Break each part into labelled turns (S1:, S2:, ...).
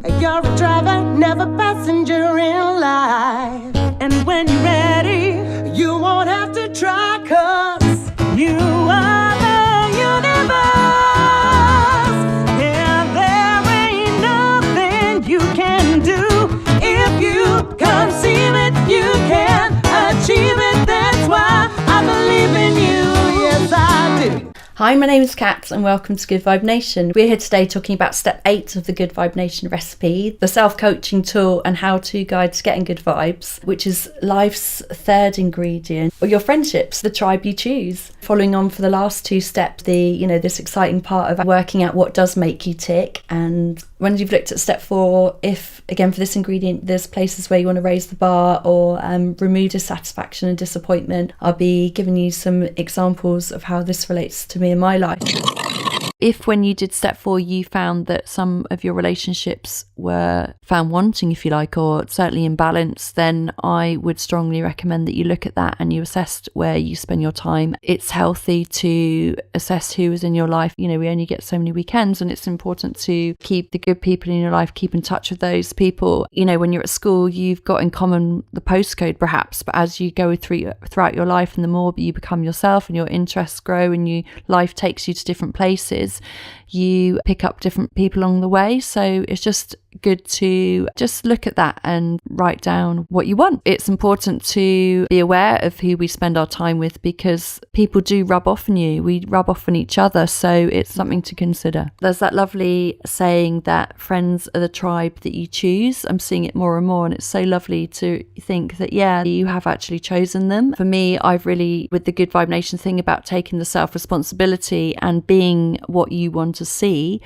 S1: You're a driver, never passenger in life. And when you're ready, you won't have to try, 'cause you are the universe. And there ain't nothing you can do. If you conceive it, you can achieve it. That's why I believe in you. Yes, I do.
S2: Hi, my name is Kat and welcome to Good-VibeNation. We're here today talking about step 8 of the Good-VibeNation recipe, the self-coaching tool and how-to guide to getting good vibes, which is life's third ingredient, or your friendships, the tribe you choose. Following on for the last 2 steps, this exciting part of working out what does make you tick. And when you've looked at step 4, if, again, for this ingredient, there's places where you want to raise the bar or remove dissatisfaction and disappointment, I'll be giving you some examples of how this relates to me in my life. If when you did step 4 you found that some of your relationships were found wanting, if you like, or certainly imbalanced, then I would strongly recommend that you look at that and you assess where you spend your time. It's healthy to assess who is in your life. We only get so many weekends, and it's important to keep the good people in your life, keep in touch with those people. When you're at school, you've got in common the postcode perhaps, but as you go throughout your life and the more you become yourself and your interests grow and life takes you to different places, you pick up different people along the way. So it's just good to just look at that and write down what you want. It's important to be aware of who we spend our time with, because people do rub off on you. We rub off on each other, so it's something to consider. There's that lovely saying that friends are the tribe that you choose. I'm seeing it more and more, and it's so lovely to think that, yeah, you have actually chosen them. For me, I've really, with the Good-VibeNation thing about taking the self-responsibility and being what you want to see,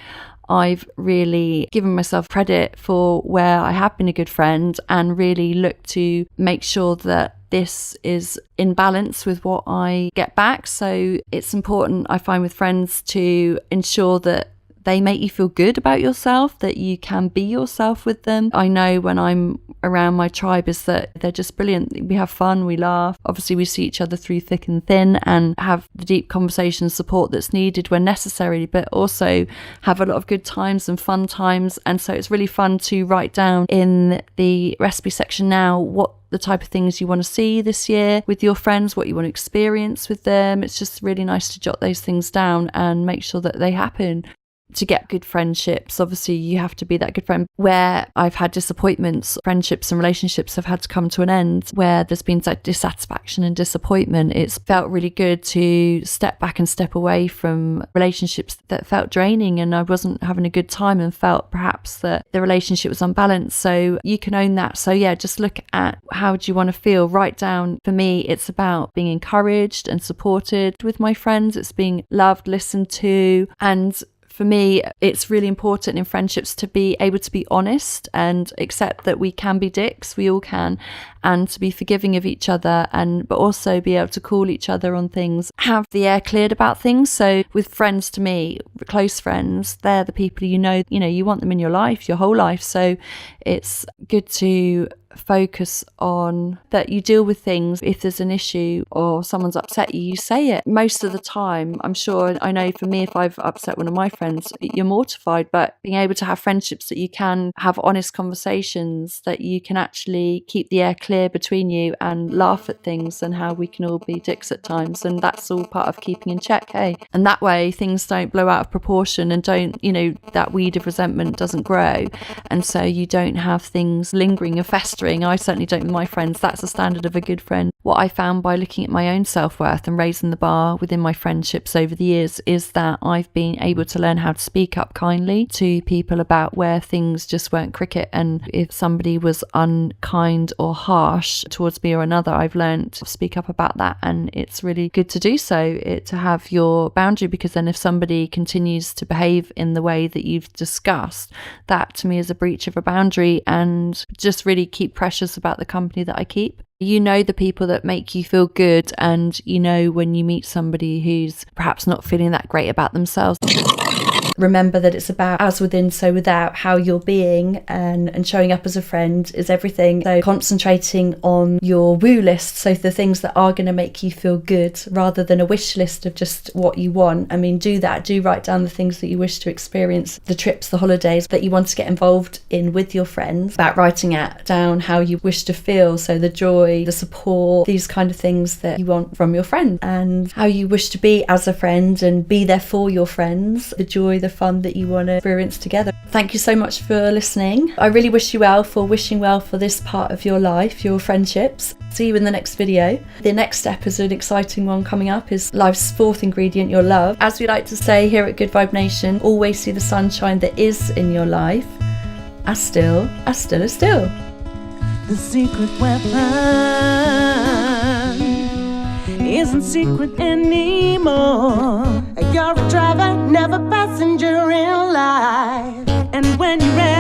S2: I've really given myself credit for where I have been a good friend and really looked to make sure that this is in balance with what I get back. So it's important, I find, with friends to ensure that they make you feel good about yourself, that you can be yourself with them. I know when I'm around my tribe is that they're just brilliant. We have fun, we laugh. Obviously, we see each other through thick and thin and have the deep conversation support that's needed when necessary, but also have a lot of good times and fun times. And so it's really fun to write down in the recipe section now what the type of things you want to see this year with your friends, what you want to experience with them. It's just really nice to jot those things down and make sure that they happen. To get good friendships, obviously you have to be that good friend. Where I've had disappointments, friendships and relationships have had to come to an end, where there's been dissatisfaction and disappointment, it's felt really good to step back and step away from relationships that felt draining and I wasn't having a good time and felt perhaps that the relationship was unbalanced. So you can own that. So yeah, just look at how do you want to feel. Write down. For me, it's about being encouraged and supported with my friends. It's being loved, listened to, and for me, it's really important in friendships to be able to be honest and accept that we can be dicks, we all can, and to be forgiving of each other, but also be able to call each other on things, have the air cleared about things. So with friends, to me, close friends, they're the people you want them in your life, your whole life. So it's good to focus on that you deal with things. If there's an issue or someone's upset you, you say it. Most of the time, I know for me, if I've upset one of my friends, you're mortified, but being able to have friendships that you can have honest conversations, that you can actually keep the air clear between you and laugh at things and how we can all be dicks at times, and that's all part of keeping in check, hey? And that way things don't blow out of proportion and that weed of resentment doesn't grow, and so you don't have things lingering and festering. I certainly don't with my friends. That's the standard of a good friend. What I found by looking at my own self-worth and raising the bar within my friendships over the years is that I've been able to learn how to speak up kindly to people about where things just weren't cricket, and if somebody was unkind or harsh towards me or another, I've learned to speak up about that, and it's really good to do so, to have your boundary, because then if somebody continues to behave in the way that you've discussed, that to me is a breach of a boundary, and just really keep precious about the company that I keep. You know the people that make you feel good, and when you meet somebody who's perhaps not feeling that great about themselves. remember that it's about as within, so without. How you're being and showing up as a friend is everything. So concentrating on your woo list, so the things that are going to make you feel good rather than a wish list of just what you want. I mean, do that. Do write down the things that you wish to experience, the trips, the holidays that you want to get involved in with your friends. About writing down how you wish to feel, so the joy, the support, these kind of things that you want from your friend, and how you wish to be as a friend and be there for your friends, the joy, the fun that you want to experience together. Thank you so much for listening. I really wish you well for wishing well for this part of your life, your friendships. See you in the next video. The next step is an exciting one coming up, is life's fourth ingredient, your love. As we like to say here at Good Vibe Nation, always see the sunshine that is in your life, as still as still.
S1: The secret weapon isn't secret anymore. You're a driver, never passenger in life. And when you're ready